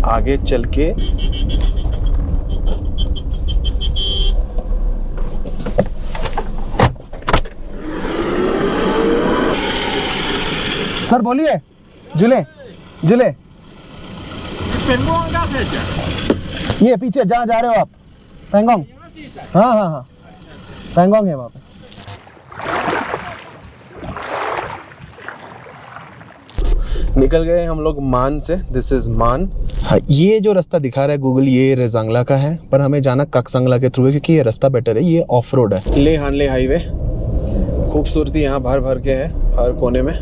आगे चल के सर बोलिए। जिले जिले ये पीछे जहाँ जा रहे हो आप, पैंगोंग। हाँ हाँ हाँ, पैंगोंग है वहाँ पे। निकल गए हम लोग मान से। दिस इज मान। हाँ, ये जो रास्ता दिखा रहा है गूगल, ये रेजांगला का है, पर हमें जाना काकसंगला के थ्रू है क्योंकि ये रास्ता बेटर है, ये ऑफ रोड है। ले हानले हाईवे, खूबसूरती यहाँ भर भर के है हर कोने में।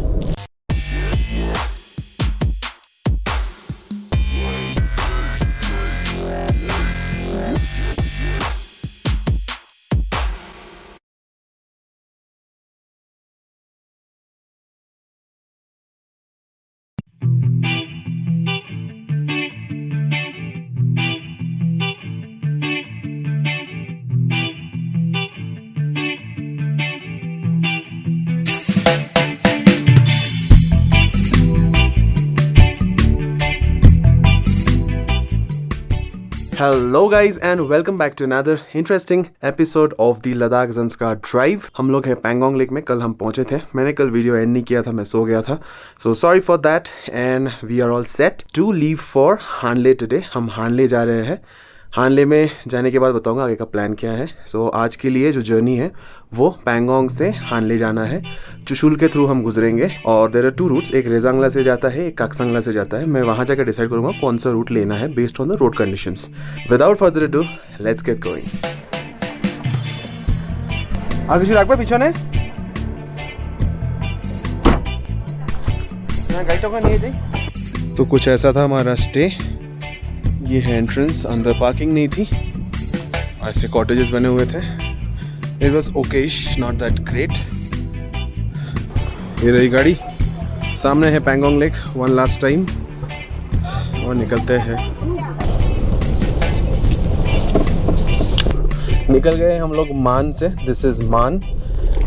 Hello guys and welcome back to another interesting episode of the Ladakh Zanskar Drive। हम लोग हैं पैंगोंग लेक में। कल हम पहुंचे थे, मैंने कल वीडियो एंड नहीं किया था, मैं सो गया था, so sorry for that and we are all set to leave for Hanle today। हम हानले जा रहे हैं। हानले में जाने के बाद बताऊंगा आगे का प्लान क्या है। सो आज के लिए जो जर्नी है वो पैंगोंग से हानले जाना है। चुशुल के थ्रू हम गुजरेंगे और देयर आर टू रूट्स, एक रेजांगला से जाता है, एक काकसंगला से जाता है। मैं वहाँ जाकर डिसाइड करूँगा कौन सा रूट लेना है based on the road conditions. Without further ado let's get going. আর কিছু রাখবে পিছনে? मैं गाइड को नहीं दी। तो कुछ ऐसा था हमारा स्टे। ये है एंट्रेंस, अंदर पार्किंग नहीं थी, ऐसे कॉटेजेस बने हुए थे। It was Okesh, not that great. ये रही गाड़ी, सामने है Pangong lake, one last time और निकलते हैं। निकल गए हम लोग मान से। दिस इज मान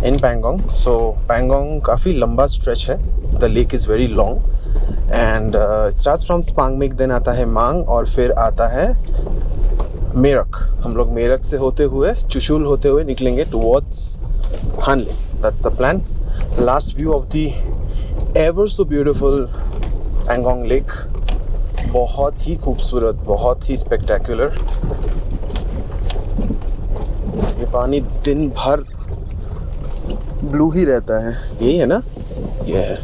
इन पैंगोंग। सो पैंगोंग काफ़ी लंबा स्ट्रेच है, the lake is very long and it starts from Spangmik, then आता है मांग और फिर आता है मेरक। हम लोग मेरक से होते हुए चुशुल होते हुए निकलेंगे towards Hanle. That's the plan. Last view of the ever so beautiful Pangong lake, बहुत ही खूबसूरत, बहुत ही स्पेक्टेकुलर। ये पानी दिन भर ब्लू ही रहता है, यही है ना? ये है।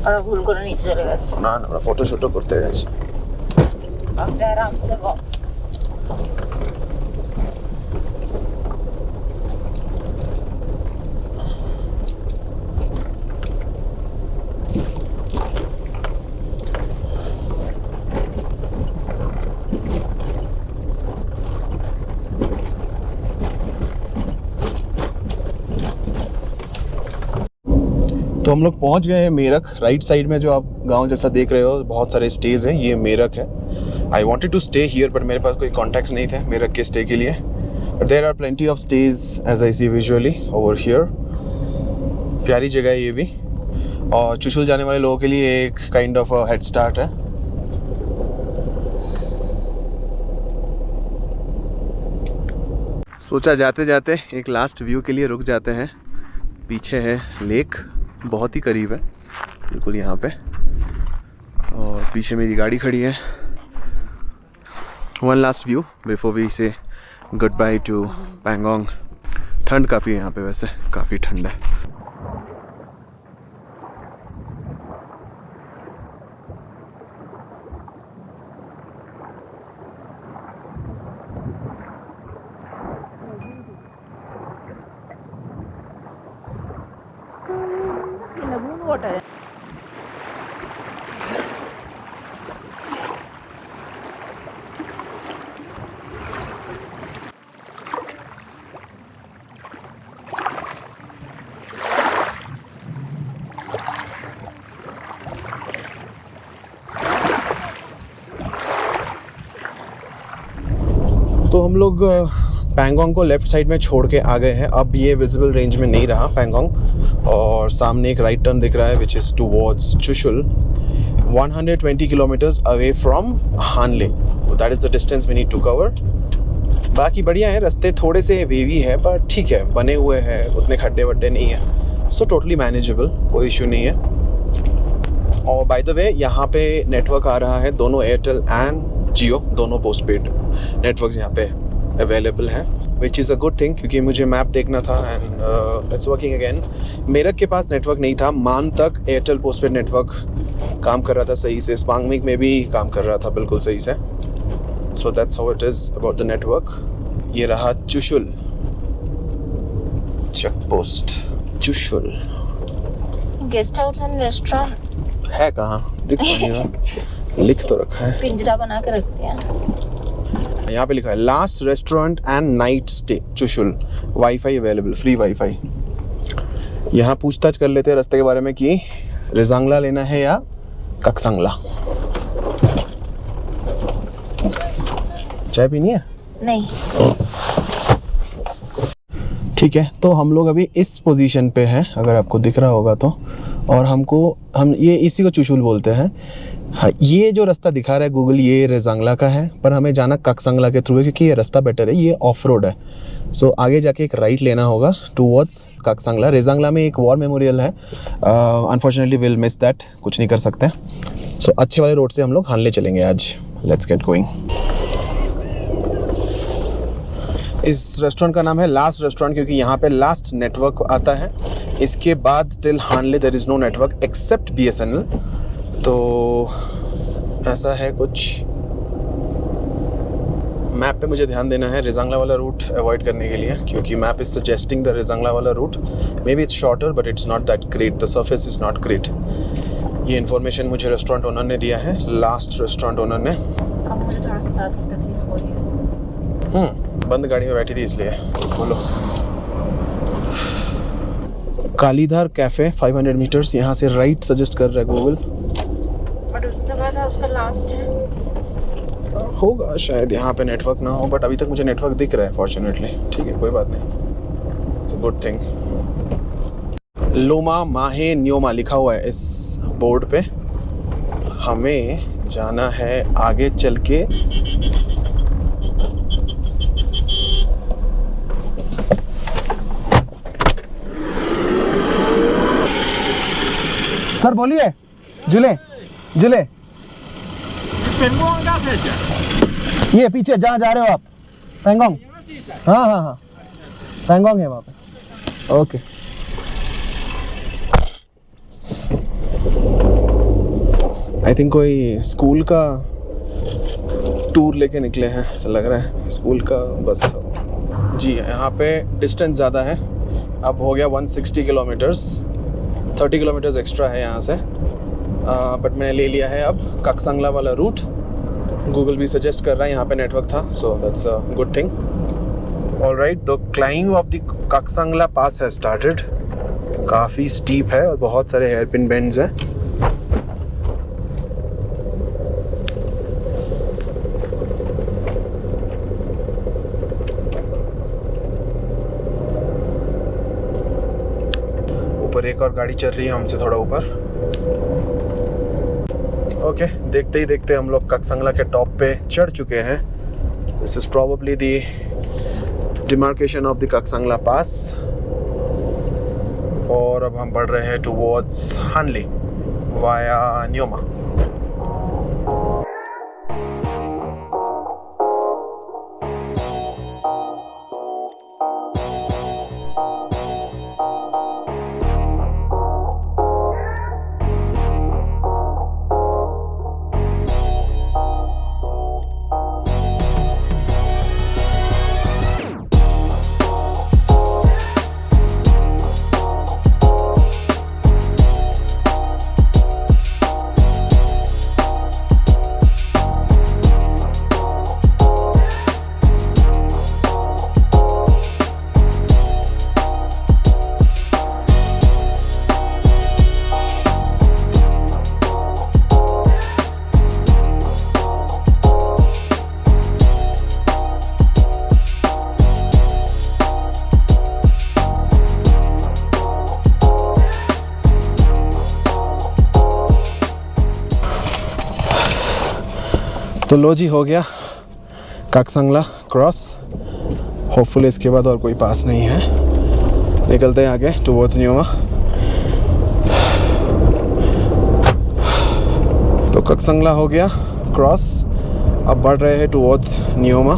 আর ভুল করে নিচে চলে গেছে। না না, আমরা ফটো শটো করতে গেছি। আপনি আরামসে বল। तो हम लोग पहुंच गए हैं मेरक। राइट साइड में जो आप गांव जैसा देख रहे हो, बहुत सारे स्टेज हैं, ये मेरक है। I wanted to stay here but मेरे पास कोई कॉन्टैक्ट्स नहीं थे मेरक के स्टे के लिए। But there are plenty of stays as I see visually over here. प्यारी जगह है ये भी, और चुशुल जाने वाले लोगों के लिए एक काइंड ऑफ हेड स्टार्ट है। सोचा जाते जाते एक लास्ट व्यू के लिए रुक जाते हैं। पीछे है लेक, बहुत ही करीब है, बिल्कुल यहाँ पे, और पीछे मेरी गाड़ी खड़ी है। One last view before we say good bye to Pangong. ठंड काफ़ी है यहाँ पे, वैसे काफ़ी ठंड है। तो हम लोग पैंगोंग को लेफ़्ट साइड में छोड़ के आ गए हैं। अब ये विजिबल रेंज में नहीं रहा पैंगोंग, और सामने एक राइट टर्न दिख रहा है which is towards Chushul. 120 kilometers away from Hanle. So that is the distance we need to cover. बाकी बढ़िया है, रास्ते थोड़े से वेवी है पर ठीक है, बने हुए हैं, उतने खड्डे वड्डे नहीं है, सो टोटली मैनेजेबल, कोई इशू नहीं है। और बाय द वे यहाँ पे नेटवर्क आ रहा है, दोनों एयरटेल एंड जियो दोनों पोस्ट पेड नेटवर्क्स यहाँ पे अवेलेबल हैं, which is a good thing, क्योंकि मुझे मैप देखना था and it's working again. Meerut के पास नेटवर्क नहीं था, मान तक एयरटेल पोस्ट पेड नेटवर्क काम कर रहा था सही से, स्पांगमिक में भी काम कर रहा था बिल्कुल सही से। So that's how it is about the network. ये रहा Chushul check post, Chushul guest house and restaurant है कहाँ, दिख नहीं रहा, लिख तो रखा है, पिंजरा बना के रख दिया। यहाँ पे लिखा है last restaurant and night stay Chushul, wifi available, free wifi. यहाँ पूछताछ कर लेते हैं रास्ते के बारे में कि रेजांगला लेना है या कक्संगला। चाय पीनी है? नहीं, ठीक है, तो हम लोग अभी इस पोजीशन पे हैं, अगर आपको दिख रहा होगा तो, और हम ये इसी को चुशुल बोलते हैं। हाँ, ये जो रास्ता दिखा रहा है गूगल, ये रेजांगला का है, पर हमें जाना कक्संगला के थ्रू है, क्योंकि ये रास्ता बेटर है, ये ऑफ रोड है। सो आगे जाके एक राइट लेना होगा टूवर्ड्स कक्संगला। रेजांगला में एक वॉर मेमोरियल है, अनफॉर्चुनेटली विल मिस दैट, कुछ नहीं कर सकते। सो अच्छे वाले रोड से हम लोग हानले चलेंगे आज। Let's get going. इस रेस्टोरेंट का नाम है लास्ट रेस्टोरेंट, क्योंकि यहाँ पे लास्ट नेटवर्क आता है, इसके बाद till Hanle there is no network except BSNL। तो ऐसा है कुछ। मैप पे मुझे ध्यान देना है रेजांगला वाला रूट अवॉइड करने के लिए, क्योंकि map is suggesting the Rezang La वाला route. Maybe it's shorter but it's not that great, the surface is not great. ये इन्फॉर्मेशन मुझे रेस्टोरेंट ओनर ने दिया है, लास्ट रेस्टोरेंट ओनर ने। अब मुझे थोड़ा सा सांस की तकलीफ हो रही है। बंद गाड़ी में बैठी थी इसलिए। बोलो। कालीधार कैफे 500 मीटर्स, यहाँ से राइट सजेस्ट कर रहा है गूगल। बट उसने कहा था उसका लास्ट है। होगा शायद, यहाँ पे नेटवर्क ना हो, बट अभी तक मुझे नेटवर्क दिख रहा है फॉर्चुनेटली। ठीक है, कोई बात नहीं, इट्स अ गुड थिंग। लोमा माहे न्योमा लिखा हुआ है इस बोर्ड पे। हमें जाना है आगे चल के सर बोलिए। जिले जिले ये पीछे जहाँ जा रहे हो आप, पैंगोंग। हाँ हाँ हाँ, पैंगोंग है वहाँ पे। ओके। आई थिंक कोई स्कूल का टूर लेके निकले हैं, ऐसा लग रहा है, स्कूल का बस था जी। यहाँ पे डिस्टेंस ज़्यादा है, अब हो गया 160 किलोमीटर्स, 30 किलोमीटर्स एक्स्ट्रा है यहाँ से, बट मैंने ले लिया है अब कक्संगला वाला रूट। गूगल भी सजेस्ट कर रहा है, यहाँ पे नेटवर्क था, so that's a good thing. Alright, the climb of the Kaksang La pass has started. काफ़ी स्टीप है और बहुत सारे हेयरपिन बेंड्स हैं। ऊपर एक और गाड़ी चल रही है हमसे थोड़ा ऊपर। ओके, देखते ही देखते हम लोग कक्संगला के टॉप पे चढ़ चुके हैं। This is probably the demarcation of the Kaksang La pass, और अब हम बढ़ रहे हैं टुवर्ड्स हानले वाया न्योमा। तो लो जी, हो गया काकसंगला क्रॉस। होपफुली इसके बाद और कोई पास नहीं है। निकलते हैं आगे टुवर्ड्स न्योमा। तो काकसंगला हो गया क्रॉस, अब बढ़ रहे हैं टुवर्ड्स न्योमा।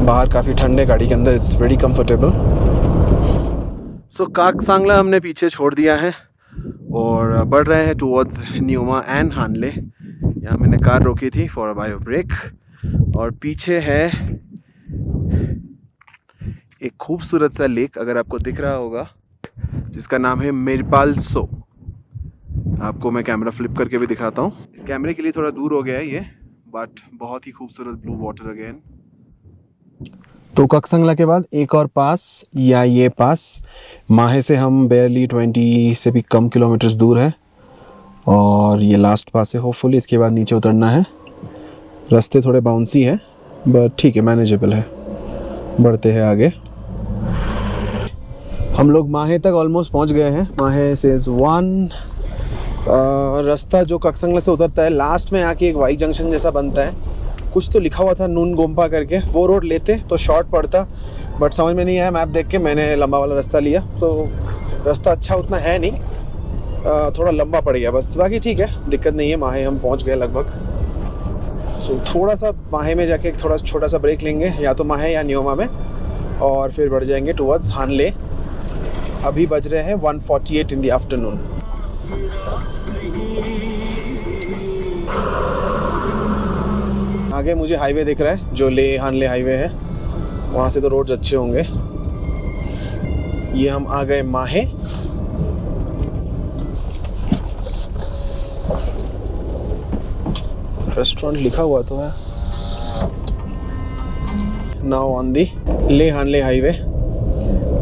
बाहर काफ़ी ठंड है गाड़ी के अंदर, इट्स वेरी कंफर्टेबल। सो काकसांगला हमने पीछे छोड़ दिया है और बढ़ रहे हैं टुवर्ड्स न्योमा एंड हानले। यहाँ मैंने कार रोकी थी फॉर अ बायो ब्रेक, और पीछे है एक खूबसूरत सा लेक, अगर आपको दिख रहा होगा, जिसका नाम है मेरपालसो। आपको मैं कैमरा फ्लिप करके भी दिखाता हूँ। इस कैमरे के लिए थोड़ा दूर हो गया है ये, बट बहुत ही खूबसूरत ब्लू वाटर अगेन। तो काकसंगला के बाद एक और पास, या ये पास माहे से हम बेयरली 20 से भी कम किलोमीटर्स दूर है, और ये लास्ट पास है। होपफुली इसके बाद नीचे उतरना है। रास्ते थोड़े बाउंसी हैं बट ठीक है, मैनेजेबल है। बढ़ते हैं आगे। हम लोग माहे तक ऑलमोस्ट पहुंच गए हैं। माहे से 1 रास्ता जो काकसंगला से उतरता है, लास्ट में आके एक वाई जंक्शन जैसा बनता है, कुछ तो लिखा हुआ था नून गोम्पा करके, वो रोड लेते तो शॉर्ट पड़ता, बट समझ में नहीं आया। मैप देख के मैंने लंबा वाला रास्ता लिया, तो रास्ता अच्छा उतना है नहीं, थोड़ा लंबा पड़ गया बस। बाकी ठीक है, दिक्कत नहीं है। माहे हम पहुंच गए लगभग। सो थोड़ा सा माहे में जाके थोड़ा छोटा सा ब्रेक लेंगे, या तो माहे या न्योमा में, और फिर बढ़ जाएंगे टुवर्ड्स हानले। अभी बज रहे हैं 1:48 इन द आफ्टरनून। आगे मुझे हाईवे दिख रहा है, जो ले हानले हाईवे है, वहाँ से तो रोड्स अच्छे होंगे। ये हम आ गए माहे। रेस्टोरेंट लिखा हुआ तो है। नाउ ऑन दी ले हानले हाईवे।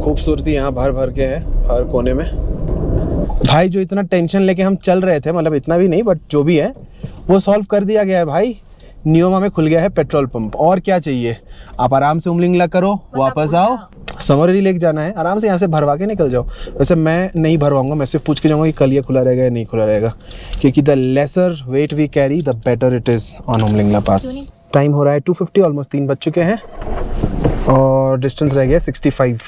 खूबसूरती यहाँ भर भर के है हर कोने में। भाई जो इतना टेंशन लेके हम चल रहे थे, मतलब इतना भी नहीं बट जो भी है वो सॉल्व कर दिया गया है भाई। न्योमा में खुल गया है पेट्रोल पंप, और क्या चाहिए। आप आराम से उमलिंगला करो, वापस आओ, समरी लेक जाना है, आराम से यहाँ से भरवा के निकल जाओ। वैसे मैं नहीं भरवाऊंगा, मैं सिर्फ पूछ के जाऊँगा कि कल ये खुला रहेगा या नहीं खुला रहेगा, क्योंकि the lesser weight we carry the better it is on Umlingla pass. Time हो रहा है 2:50, ऑलमोस्ट 3 बज चुके हैं, और डिस्टेंस रह गया 65।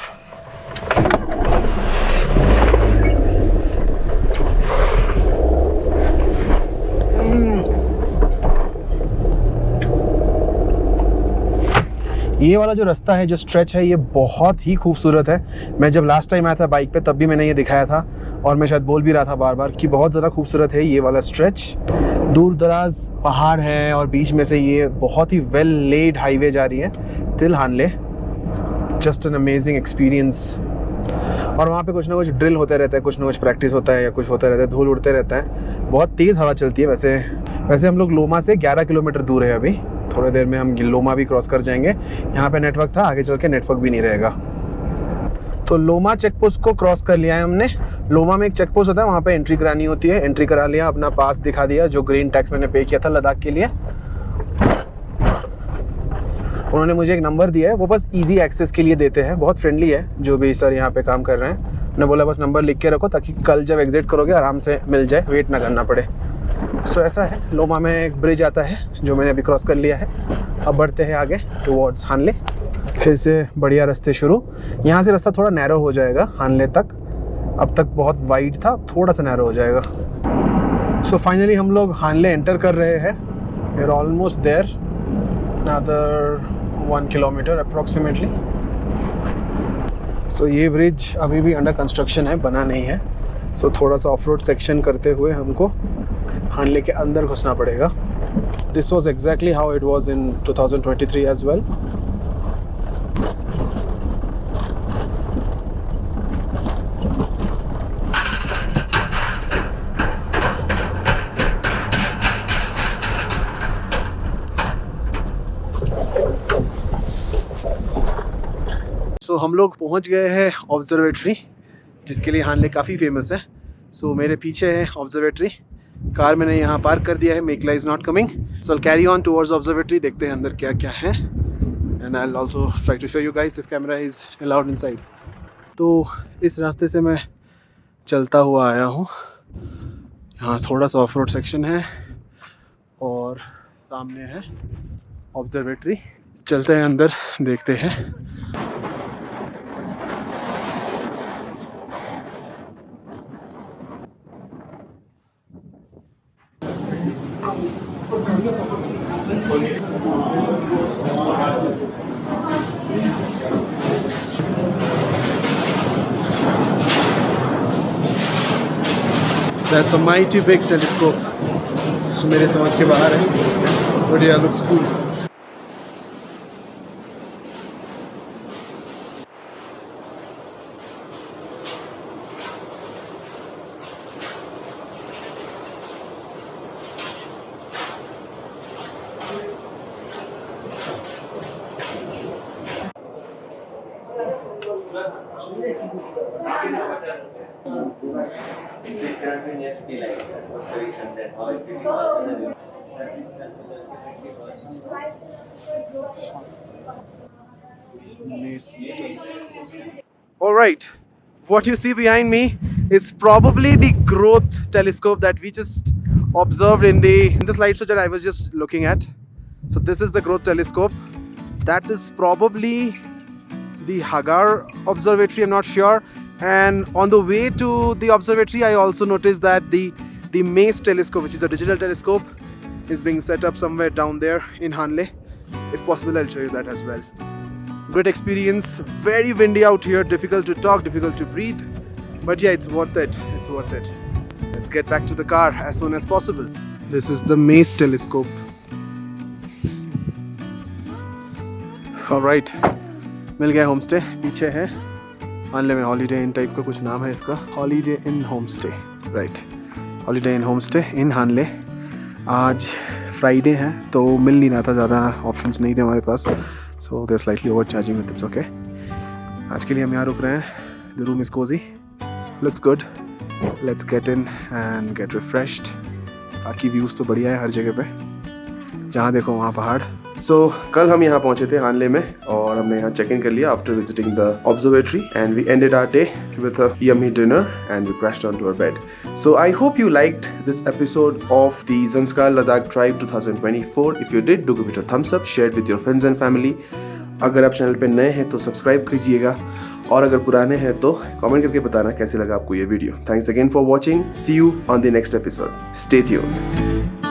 ये वाला जो रास्ता है, जो स्ट्रेच है, ये बहुत ही खूबसूरत है। मैं जब लास्ट टाइम आया था बाइक पे, तब भी मैंने ये दिखाया था, और मैं शायद बोल भी रहा था बार बार कि बहुत ज़्यादा खूबसूरत है ये वाला स्ट्रेच। दूर दराज पहाड़ है, और बीच में से ये बहुत ही वेल लेड हाईवे जा रही है till Hanle. Just an amazing experience. और वहाँ पे कुछ ना कुछ ड्रिल होते रहता है, कुछ ना कुछ प्रैक्टिस होता है, या कुछ होता रहता है, धूल उड़ते रहता है। बहुत तेज़ हवा चलती है। वैसे हम लोग लोमा से 11 किलोमीटर दूर है अभी। थोड़ी देर में हम लोमा भी क्रॉस कर जाएंगे। यहाँ पे नेटवर्क था, आगे चल के नेटवर्क भी नहीं रहेगा। तो लोमा चेक पोस्ट को क्रॉस कर लिया है हमने। लोमा में एक चेक पोस्ट होता है, वहाँ पे एंट्री करानी होती है। एंट्री करा लिया, अपना पास दिखा दिया, जो ग्रीन टैक्स मैंने पे किया था लद्दाख के लिए। उन्होंने मुझे एक नंबर दिया है, वो बस इजी एक्सेस के लिए देते हैं। बहुत फ्रेंडली है जो भी सर यहाँ पे काम कर रहे हैं। उन्होंने बोला बस नंबर लिख के रखो, ताकि कल जब एग्जिट करोगे आराम से मिल जाए, वेट ना करना पड़े। सो ऐसा है। लोमा में एक ब्रिज आता है जो मैंने अभी क्रॉस कर लिया है। अब बढ़ते हैं आगे टुवर्ड्स हानले। फिर से बढ़िया रास्ते शुरू। यहाँ से रास्ता थोड़ा नैरो हो जाएगा हानले तक। अब तक बहुत वाइड था, थोड़ा सा नैरो हो जाएगा। सो फाइनली हम लोग हानले एंटर कर रहे हैं। We are almost there, another 1 kilometer approximately. सो ये ब्रिज अभी भी अंडर कंस्ट्रक्शन है, बना नहीं है। सो थोड़ा सा ऑफ रोड सेक्शन करते हुए हमको हानले के अंदर घुसना पड़ेगा। This was exactly how it was in 2023 as well. So हम लोग पहुंच गए हैं ऑब्जर्वेटरी, जिसके लिए हानले काफ़ी फेमस है। सो मेरे पीछे है ऑब्जर्वेटरी। कार मैंने यहाँ पार्क कर दिया है। मेकला is not coming, so I carry on towards observatory. देखते हैं अंदर क्या क्या है, and I will also try to show you guys if camera is allowed inside. तो इस रास्ते से मैं चलता हुआ आया हूँ। यहाँ थोड़ा सा ऑफ रोड सेक्शन है, और सामने है ऑब्जर्वेटरी। चलते हैं अंदर, देखते हैं। That's a mighty big telescope. मेरे समझ के बाहर है, but yeah, looks cool. Alright, what you see behind me is probably the growth telescope that we just observed in the slideshow that I was just looking at. So this is the growth telescope. That is probably the Hagar observatory, I'm not sure. And on the way to the observatory, I also noticed that the Mace telescope, which is a digital telescope, is being set up somewhere down there in Hanle. If possible, I'll show you that as well. Great experience, very windy out here, difficult to talk, difficult to breathe, but yeah, it's worth it, it's worth it. Let's get back to the car as soon as possible. This is the Mace telescope. Alright, मिल गया home stay, पीछे है हानले में holiday इन type का कुछ नाम है इसका, Holiday Inn home stay, right, Holiday Inn home stay in Hanle. आज फ्राइडे है तो मिल नहीं रहा था, ज़्यादा ऑप्शंस नहीं थे हमारे पास, so they slightly over charging with, it's okay. आज के लिए हम यहाँ रुक रहे हैं। The room is cosy, looks good, let's get in and get refreshed. बाकी व्यूज़ तो बढ़िया है हर जगह पे, जहाँ देखो वहाँ पहाड़। सो कल हम यहाँ पहुँचे थे हानले में और हमने यहाँ चेक इन कर लिया after visiting the observatory and we ended our day with a yummy dinner and we crashed on to our bed. So I hope you liked this episode of the Zanskar Ladakh Drive 2024. If you did, do give it a thumbs up, share it with your friends and family. अगर आप channel पे नए हैं तो subscribe कीजिएगा और अगर पुराने हैं तो कमेंट करके बताना कैसे लगा आपको ये video. Thanks again for watching. See you on the next episode. Stay tuned.